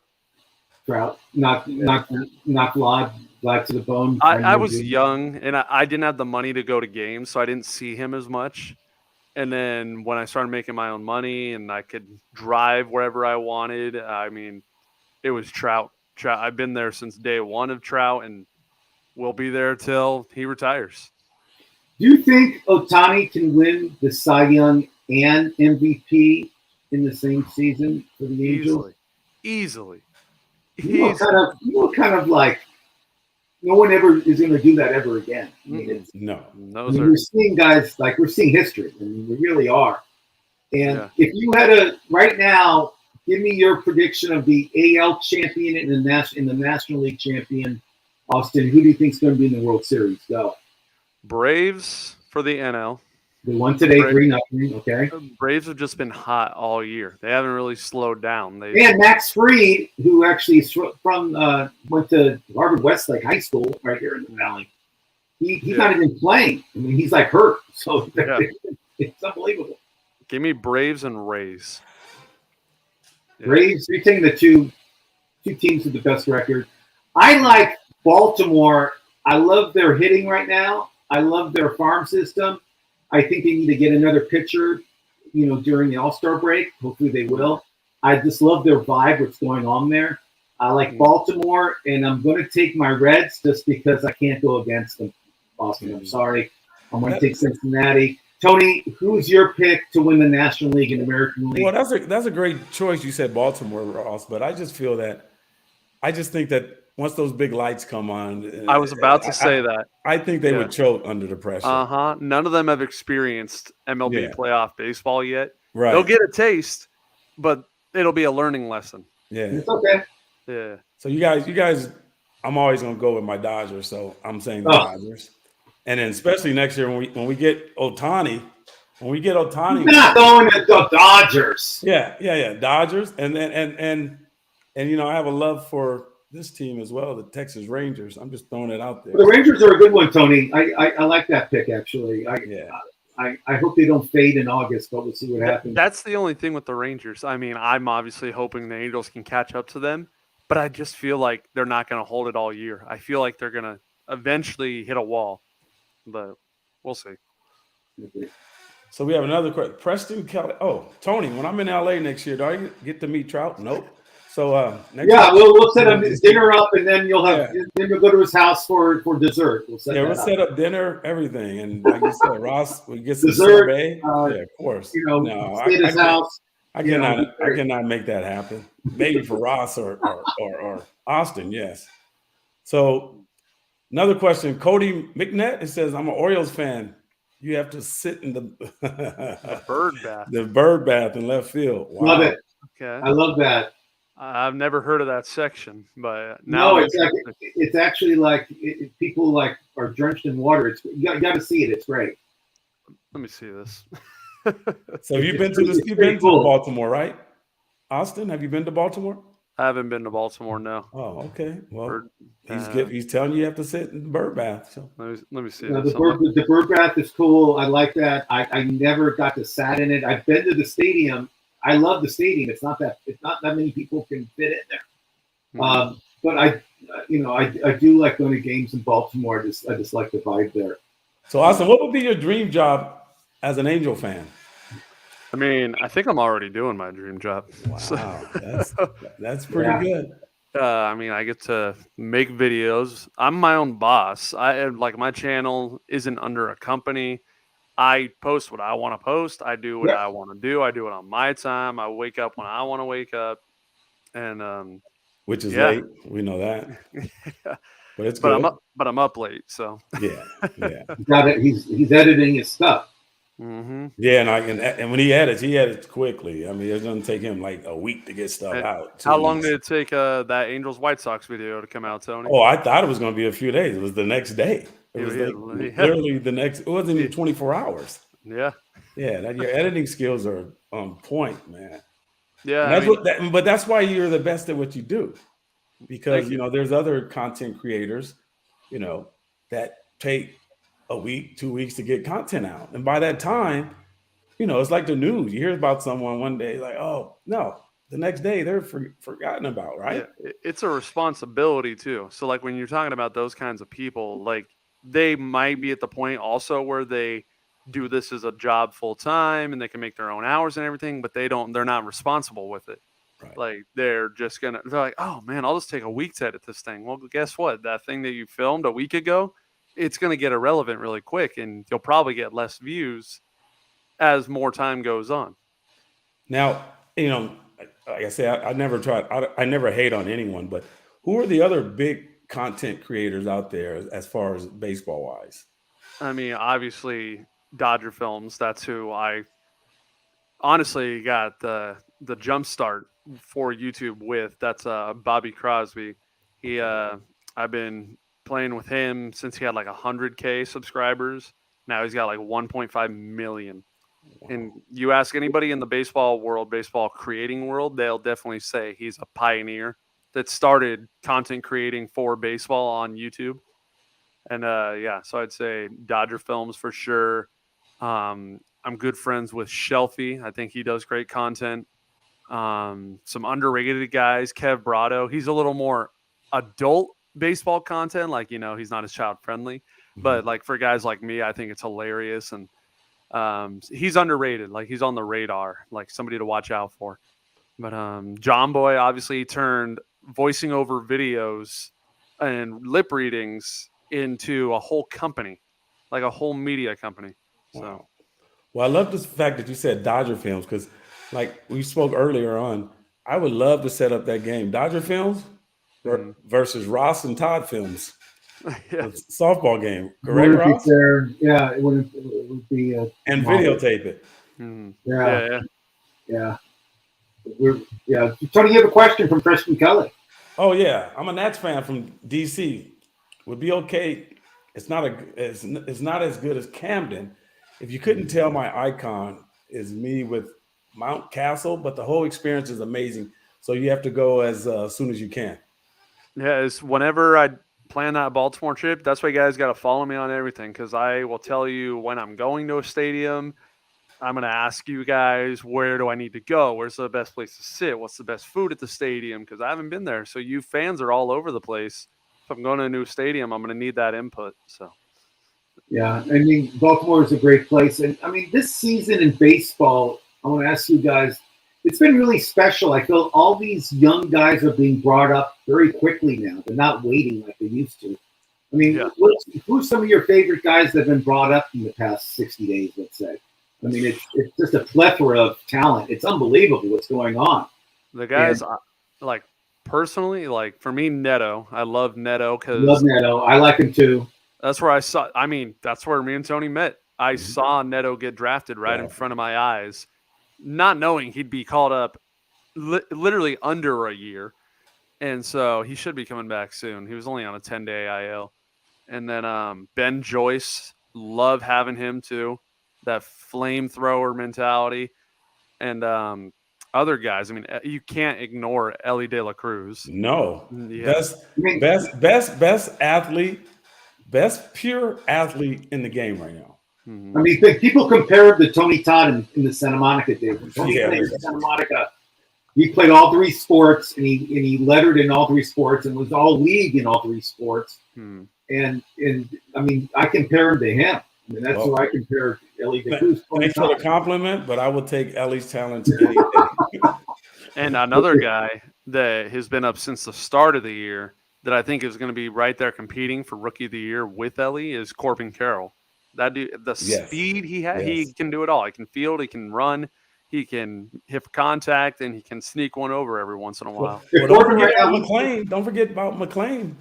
S3: Not Vlad to the bone.
S2: I was young, and I didn't have the money to go to games, so I didn't see him as much. And then when I started making my own money and I could drive wherever I wanted, I mean, it was Trout. I've been there since day one of Trout, and we'll be there till he retires.
S3: Do you think Ohtani can win the Cy Young and MVP in the same season for the Angels?
S2: Easily.
S3: Kind of like no one ever is going to do that ever again. I mean, we're seeing guys we're seeing history. I mean, we really are. And if you had right now, give me your prediction of the AL champion and the National League champion, Austin. Who do you think is going to be in the World Series? Go.
S2: Braves for the NL.
S3: They won today, 3-0. Okay.
S2: Braves have just been hot all year. They haven't really slowed down.
S3: And Max Fried, who actually is from went to Harvard Westlake High School right here in the Valley. He's not even playing. I mean, he's hurt. So it's unbelievable.
S2: Give me Braves and Rays.
S3: Braves. You're taking the two teams with the best record. I like Baltimore. I love their hitting right now. I love their farm system. I think they need to get another pitcher, during the All-Star break. Hopefully they will. I just love their vibe, what's going on there. I like Baltimore, and I'm going to take my Reds just because I can't go against them, Boston. I'm sorry. I'm going to take Cincinnati. Tony, who's your pick to win the National League and American League?
S1: Well, that's a great choice. You said Baltimore, Ross, but I just think that once those big lights come on,
S2: I was about to say that.
S1: I think they would choke under the pressure.
S2: None of them have experienced MLB playoff baseball yet.
S1: Right.
S2: They'll get a taste, but it'll be a learning lesson.
S1: Yeah.
S3: It's okay.
S2: Yeah.
S1: So you guys, I'm always gonna go with my Dodgers. So I'm saying the Dodgers, and then especially next year when we get Ohtani.
S3: You're not going to the Dodgers.
S1: Yeah, Dodgers, and then and I have a love for this team as well, the Texas Rangers. I'm just throwing it out there.
S3: The Rangers are a good one, Tony. I like that pick actually. I hope they don't fade in August, but we'll see what happens.
S2: That's the only thing with the Rangers. I mean, I'm obviously hoping the Angels can catch up to them, but I just feel like they're not going to hold it all year. I feel like they're going to eventually hit a wall, but we'll see.
S1: So we have another question. Preston Kelly. Oh, Tony, when I'm in LA next year, do I get to meet Trout? Nope. So
S3: we'll set up dinner up, and then you'll go to his house for dessert. We'll
S1: set up dinner, everything, and like you said, Ross, we get some dessert. Of course. I cannot make that happen. Maybe for Ross or Austin, yes. So Another question. Cody McNett, it says, I'm an Orioles fan. You have to sit in
S2: The bird bath.
S1: the bird bath in left field. Wow.
S3: Love it.
S2: Okay.
S3: I love that.
S2: I've never heard of that section, but now
S3: No, it's actually like people like are drenched in water. You got to see it. It's great.
S2: Let me see this.
S1: So have you been to Baltimore, right? Austin, have you been to Baltimore?
S2: I haven't been to Baltimore, no.
S1: Oh, okay. Well,
S2: Bird,
S1: he's telling you have to sit in the bird bath. So.
S2: Let me see.
S3: The bird bath is cool. I like that. I never got to sat in it. I've been to the stadium. I love the stadium. It's not that many people can fit in there.
S2: Mm-hmm.
S3: But I do like going to games in Baltimore. I just like the vibe there.
S1: So Austin, what would be your dream job as an Angel fan?
S2: I mean, I think I'm already doing my dream job.
S1: Wow, that's pretty good.
S2: I mean, I get to make videos. I'm my own boss. My channel isn't under a company. I post what I want to post. I do what I want to do. I do it on my time. I wake up when I want to wake up, and
S1: which is late. We know that. But it's good.
S2: I'm up late. So
S1: yeah.
S3: He's editing his stuff.
S2: Mm-hmm.
S1: Yeah, and when he edits quickly. I mean, it doesn't take him like a week to get stuff out.
S2: How long did it take that Angels White Sox video to come out, Tony?
S1: Oh, I thought it was going to be a few days. It was the next day. It was literally the next. It wasn't even 24 hours.
S2: Yeah.
S1: Yeah, your editing skills are on point, man.
S2: Yeah,
S1: but that's why you're the best at what you do, because there's other content creators, that take a week, 2 weeks to get content out. And by that time, it's like the news. You hear about someone one day, like, oh, no, the next day they're forgotten about, right?
S2: Yeah, it's a responsibility too. So like when you're talking about those kinds of people, like they might be at the point also where they do this as a job full time and they can make their own hours and everything, but they're not responsible with it.
S1: Right.
S2: Like they're like, oh man, I'll just take a week to edit this thing. Well, guess what? That thing that you filmed a week ago, it's going to get irrelevant really quick, and you'll probably get less views as more time goes on.
S1: Now, like I say, I never hate on anyone, but who are the other big content creators out there as far as baseball wise?
S2: I mean, obviously Dodger Films. That's who I honestly got the jump start for YouTube with. That's Bobby Crosby. I've been playing with him since he had like 100K subscribers. Now he's got like 1.5 million. Wow. And you ask anybody in the baseball world, baseball creating world, they'll definitely say he's a pioneer that started content creating for baseball on YouTube. And so I'd say Dodger Films for sure. I'm good friends with Shelfie. I think he does great content. Some underrated guys, Kev Brado. He's a little more adult baseball content, like he's not as child friendly, but like for guys like me, I think it's hilarious, and he's underrated. Like he's on the radar, like somebody to watch out for. But John Boy obviously turned voicing over videos and lip readings into a whole company, like a whole media company. So,
S1: wow. Well, I love the fact that you said Dodger Films, because like we spoke earlier on, I would love to set up that game, Dodger Films versus Ross and Todd Films.
S2: Yeah.
S1: Softball game, correct, Ross?
S3: Yeah, it would be
S1: and videotape it.
S2: Mm-hmm.
S3: Yeah. Tony, you have a question from Preston Kelly.
S1: Oh yeah, I'm a Nats fan from DC. Would be okay. It's not as good as Camden. If you couldn't tell, my icon is me with Mount Castle, but the whole experience is amazing. So you have to go as soon as you can.
S2: Yeah, it's whenever I plan that Baltimore trip, that's why you guys got to follow me on everything, because I will tell you when I'm going to a stadium. I'm going to ask you guys, where do I need to go? Where's the best place to sit? What's the best food at the stadium? Because I haven't been there. So you fans are all over the place. If I'm going to a new stadium, I'm going to need that input. So,
S3: yeah, I mean, Baltimore is a great place. And I mean, this season in baseball, I want to ask you guys, it's been really special. I feel all these young guys are being brought up very quickly now. They're not waiting like they used to. I mean, who's some of your favorite guys that have been brought up in the past 60 days, let's say? I mean, it's just a plethora of talent. It's unbelievable what's going on.
S2: The guys, like personally, like for me, Neto. I love Neto
S3: Love
S2: because
S3: Neto. I like him too.
S2: that's where I saw. I mean, that's where me and Tony met. I
S1: Mhm.
S2: saw Neto get drafted right in
S1: Right.
S2: front of my eyes, not knowing he'd be called up literally under a year, and so he should be coming back soon. He was only on a 10-day IL, and then Ben Joyce, love having him too. That flamethrower mentality, and other guys. I mean, you can't ignore Ellie De La Cruz.
S1: No.
S2: Yeah.
S1: Best,
S3: I mean,
S1: best athlete, best pure athlete in the game right now.
S2: Mhm.
S3: I mean, people compare him to Tony Todd in the Santa Monica days. When Tony
S1: Yeah,
S3: played in
S1: listen.
S3: Santa Monica, he played all 3 sports, and he lettered in all 3 sports, and was all league in all 3 sports.
S2: Hmm.
S3: And I mean, I compare him to him. I mean, that's
S1: Well,
S3: who I compare Ellie De Cruz.
S1: Thanks for the compliment, but I would take Ellie's talents any day.
S2: And another guy that has been up since the start of the year that I think is going to be right there competing for Rookie of the Year with Ellie is Corbin Carroll. That dude, the
S1: Yes.
S2: speed he has, he
S1: Yes.
S2: can do it all. He can field, he can run, he can hit contact, and he can sneak one over every once in a while.
S3: If
S1: Well, don't
S3: Corbin
S1: forget
S3: right now,
S1: about McLean. Don't forget about McLean.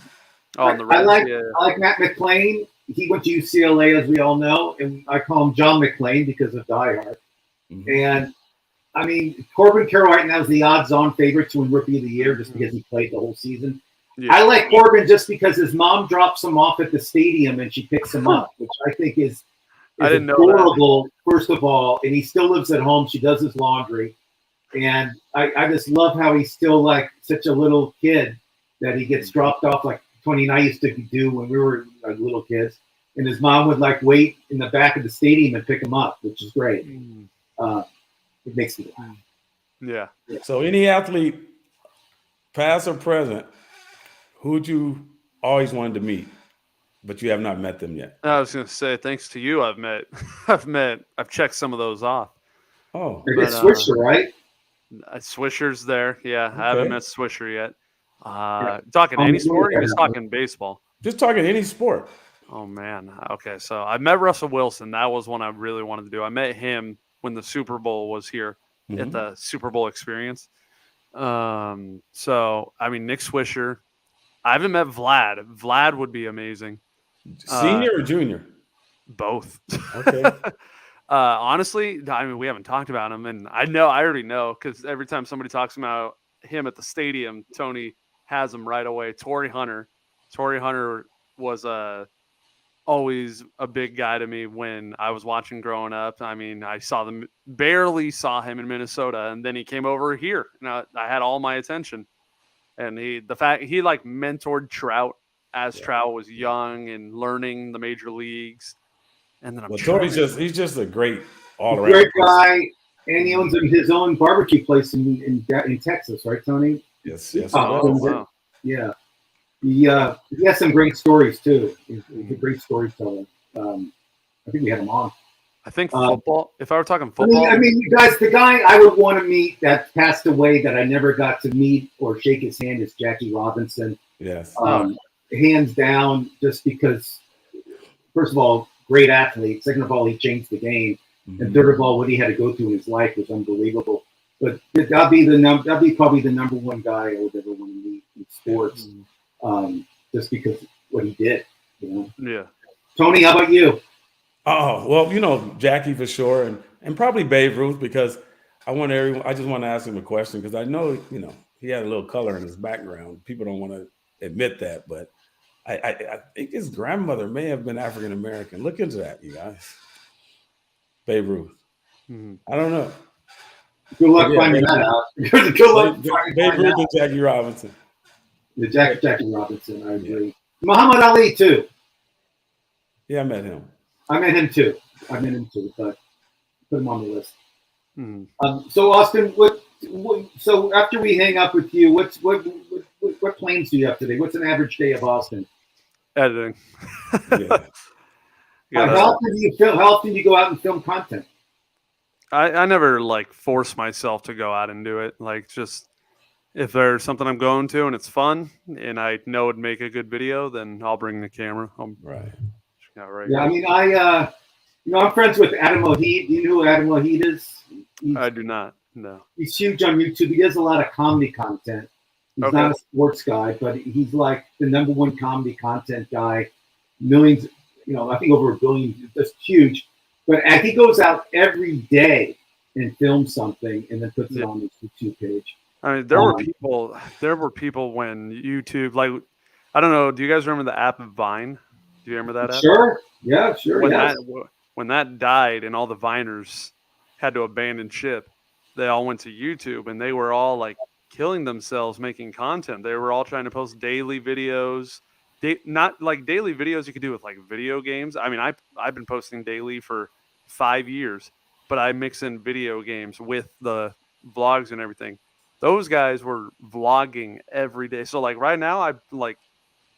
S2: On the
S3: I
S2: Reds,
S3: like
S2: yeah.
S3: I like Matt McClain. He went to UCLA, as we all know, and I call him John McClain because of Die Hard.
S1: Mhm.
S3: And I mean, Corbin Carroll right now is the odds-on favorite to win Rookie of the Year just because he played the whole season.
S2: Yeah.
S3: I like Corbin just because his mom drops him off at the stadium and she picks him up, which I think is
S2: I didn't know that.
S3: adorable, first of all. And he still lives at home. She does his laundry. And I just love how he's still like such a little kid that he gets dropped off like Tony and I used to do when we were like little kids. And his mom would like wait in the back of the stadium and pick him up, which is great. It makes me laugh.
S2: Yeah.
S1: So, any athlete, past or present, who'd you always wanted to meet, but you have not met them yet?
S2: I was going to say, thanks to you, I've checked some of those off.
S1: Oh,
S3: It's Swisher, right?
S2: Swisher's there. Yeah. I haven't
S1: Okay.
S2: met Swisher yet. Talking any sport, or just talking baseball?
S1: just talking any sport.
S2: Oh, man. Okay, so I met Russell Wilson. That was one I really wanted to do. I met him when the Super Bowl was here at
S1: Mhm.
S2: the Super Bowl experience. So, I mean, Nick Swisher. I haven't met Vlad. Vlad would be amazing.
S1: Senior or junior?
S2: Both.
S1: Okay.
S2: Honestly, I mean, we haven't talked about him, and I already know because every time somebody talks about him at the stadium, Tony has him right away. Torrey Hunter. Torrey Hunter was always a big guy to me when I was watching growing up. I mean, I barely saw him in Minnesota, and then he came over here, and I had all my attention. And he like mentored Trout as Trout was young and learning the major leagues. And then
S1: Well, Torrey's he's just a great all around.
S3: Great guy, and he owns his own barbecue place in Texas, right, Tony?
S1: Yes, yes.
S3: Oh,
S2: wow.
S3: Yeah. He has some great stories too. He's a great storyteller. I think we had him on.
S2: I think football. If I were talking football,
S3: I mean, you guys, the guy I would want to meet that passed away that I never got to meet or shake his hand is Jackie Robinson.
S1: Yes.
S3: Hands down, just because, first of all, great athlete. Second of all, he changed the game.
S1: Mhm.
S3: And third of all, what he had to go through in his life was unbelievable. But that'd be probably the number one guy I would ever want to meet in sports, just because what he did. You know.
S2: Yeah.
S3: Tony, how about you?
S1: Oh, well, Jackie for sure, and probably Babe Ruth, because I just want to ask him a question because I know, he had a little color in his background. People don't want to admit that, but I think his grandmother may have been African American. Look into that, you guys. Babe Ruth.
S2: Mm-hmm.
S1: I don't know.
S3: Good luck finding that out. Good luck
S1: Babe Ruth and Jackie Robinson.
S3: The Jackie Robinson, I agree. Muhammad Ali too.
S1: Yeah, I met him.
S3: I met him too, but put him on the list.
S2: Mm-hmm.
S3: So Austin, so after we hang up with you, what plans do you have today? What's an average day of Austin?
S2: Editing.
S1: Yeah.
S3: How often do you film? How often do you go out and film content?
S2: I never force myself to go out and do it. Just if there's something I'm going to and it's fun and I know it'd make a good video, then I'll bring the camera.
S1: Right.
S3: Yeah, I mean, I'm friends with Adam Ohid. Do you know who Adam Ohid is?
S2: I do not. No.
S3: He's huge on YouTube. He does a lot of comedy content, He's
S2: Okay.
S3: not a sports guy, but he's like the #1 comedy content guy. Millions, I think over 1 billion. That's huge. But he goes out every day and films something and then puts it on his YouTube page.
S2: I mean, there were people when YouTube, like, I don't know. Do you guys remember the app Vine? Do you remember that app?
S3: Sure. Yeah, sure.
S2: When that died and all the Viners had to abandon ship, they all went to YouTube and they were all like killing themselves making content. They were all trying to post daily videos. Not like daily videos you could do with like video games. I mean, I've been posting daily for 5 years, but I mix in video games with the vlogs and everything. Those guys were vlogging every day. So like right now,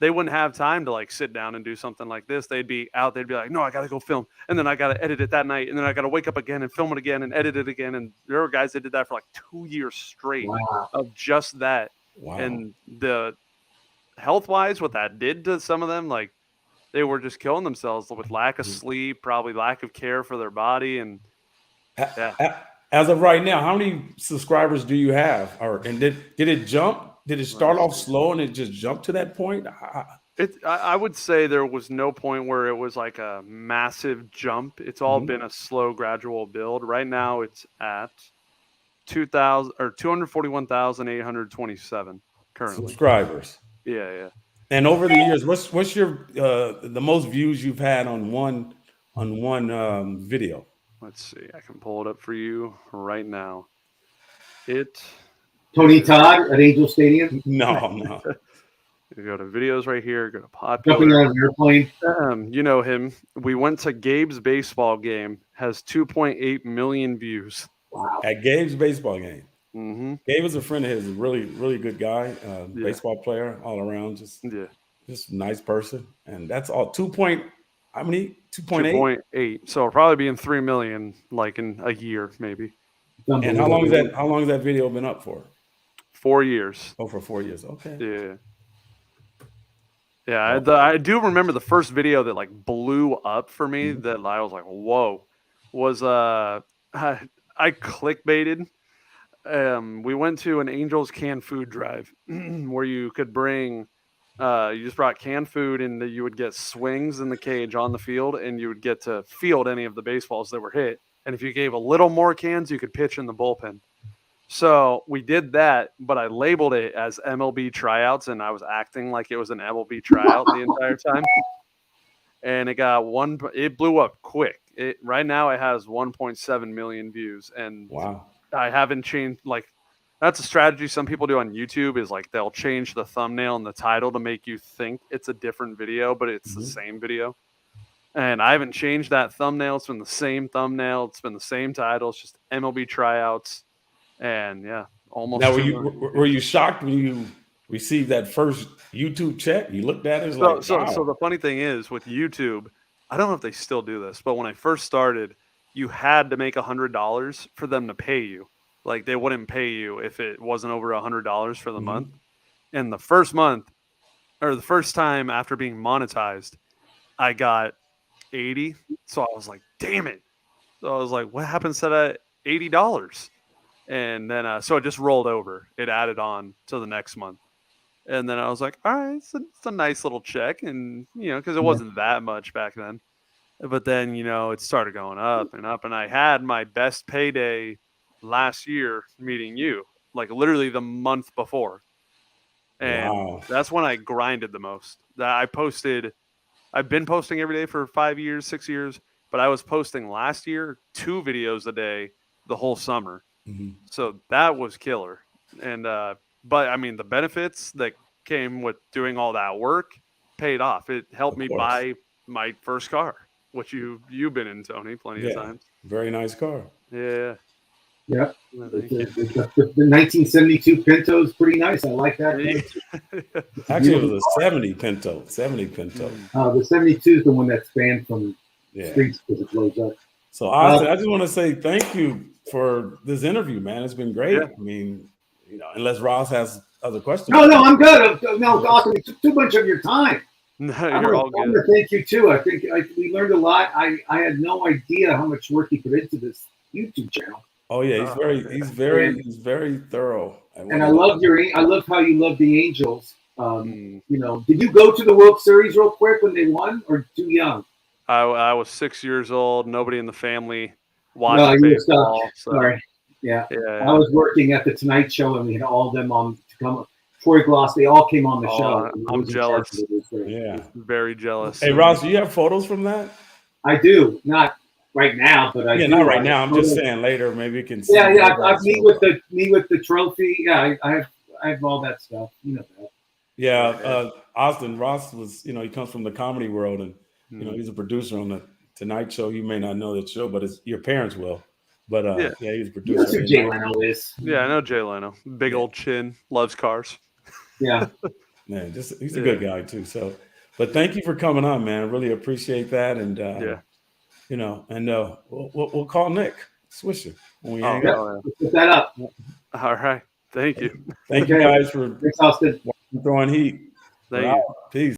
S2: they wouldn't have time to like sit down and do something like this. They'd be out. They'd be like, no, I got to go film. And then I got to edit it that night. And then I got to wake up again and film it again and edit it again. And there were guys that did that for like 2 years straight of just that.
S1: Wow.
S2: And the health-wise, what that did to some of them, like they were just killing themselves with lack of sleep, probably lack of care for their body. And
S1: as of right now, how many subscribers do you have? And did it jump? Did it start off slow and it just jumped to that point?
S2: I would say there was no point where it was like a massive jump. It's all been a slow, gradual build. Right now, it's at 241,827 currently
S1: Subscribers.
S2: Yeah.
S1: And over the years, what's your the most views you've had on one video?
S2: Let's see. I can pull it up for you right now.
S3: Tony Todd at Angel Stadium?
S1: No.
S2: You go to videos right here. Go to
S3: Jumping
S2: popular.
S3: out of an airplane.
S2: You know him. We went to Gabe's baseball game. Has 2.8 million views.
S3: Wow.
S1: At Gabe's baseball game.
S2: Mm-hmm.
S1: Gabe is a friend of his. Really, really good guy. Baseball player all around. Just nice person. And that's all. 2.8.
S2: So it'll probably be in 3 million, like in a year, maybe.
S1: And how long has that video been up for?
S2: 4 years.
S1: Oh, for 4 years. Okay.
S2: Yeah. I do remember the first video that like blew up for me that I was like, whoa, was I clickbaited. We went to an Angels canned food drive where you could bring you just brought canned food and you would get swings in the cage on the field and you would get to field any of the baseballs that were hit. And if you gave a little more cans, you could pitch in the bullpen. So we did that, but I labeled it as MLB tryouts, and I was acting like it was an MLB tryout the entire time. And it blew up quick. Right now it has 1.7 million views, and
S1: wow,
S2: I haven't changed. Like that's a strategy some people do on YouTube is like they'll change the thumbnail and the title to make you think it's a different video, but it's the same video. And I haven't changed that thumbnail. It's been the same thumbnail. It's been the same title. It's just MLB tryouts. And almost.
S1: Now, were you shocked when you received that first YouTube check? You looked at it, wow.
S2: So the funny thing is with YouTube, I don't know if they still do this, but when I first started, you had to make $100 for them to pay you. Like they wouldn't pay you if it wasn't over $100 for the month. And the first month, or the first time after being monetized, I got 80. So I was like, damn it. So I was like, what happens to that $80? And then, so it just rolled over. It added on to the next month. And then I was like, all right, it's a nice little check. And, because it wasn't that much back then. But then, it started going up and up. And I had my best payday last year meeting you, like literally the month before. And that's when I grinded the most. I've been posting every day for 5 years, 6 years. But I was posting last year 2 videos a day the whole summer. So that was killer. And but I mean the benefits that came with doing all that work paid off. It helped me buy my first car, which you've been in, Tony, plenty of times.
S1: Very nice car.
S3: Yeah. The 1972 Pinto is pretty nice. I like that.
S1: Actually, it was a 70 Pinto. The
S3: 72 is the one that's banned from streets because it blows up.
S1: So Austin, I just want to say thank you for this interview, man. It's been great. I mean, unless Ross has other questions.
S3: No, I'm good. No, Austin, we took too much of your time.
S2: No, you're all good.
S3: I want to thank you too. I think we learned a lot. I had no idea how much work he put into this YouTube channel.
S1: Oh yeah, he's very thorough.
S3: And I love how you love the Angels. You know, did you go to the World Series real quick when they won, or too young?
S2: I was 6 years old. Nobody in the family
S3: No,
S2: watched
S3: you were
S2: baseball.
S3: stuck.
S2: So,
S3: Sorry. Yeah.
S2: yeah.
S3: I was working at the Tonight Show, and we had all of them on to come. Troy Gloss, they all came on the show.
S2: I'm jealous.
S1: Yeah.
S2: Very jealous.
S1: Hey, Ross, do you have photos from that?
S3: I do. Not right now, but I do.
S1: Not right now. I'm just saying later. Maybe we can see.
S3: Yeah. I meet with the trophy. Yeah, I have all that stuff. You know that.
S1: Yeah. Austin Ross was, he comes from the comedy world, and he's a producer on the Tonight Show. You may not know that show, but your parents will. But yeah, he's a producer.
S3: That's who Jay Leno is.
S2: Yeah, I know Jay Leno. Big old chin, loves cars.
S3: Yeah.
S1: Man, he's a good guy too. So, but thank you for coming on, man. I really appreciate that. And we'll call Nick Swisher when we hang out.
S3: Put that up.
S2: All right. Thank you.
S1: Thank you guys for
S3: Thanks, Austin.
S1: throwing heat.
S2: Thank you.
S1: Peace.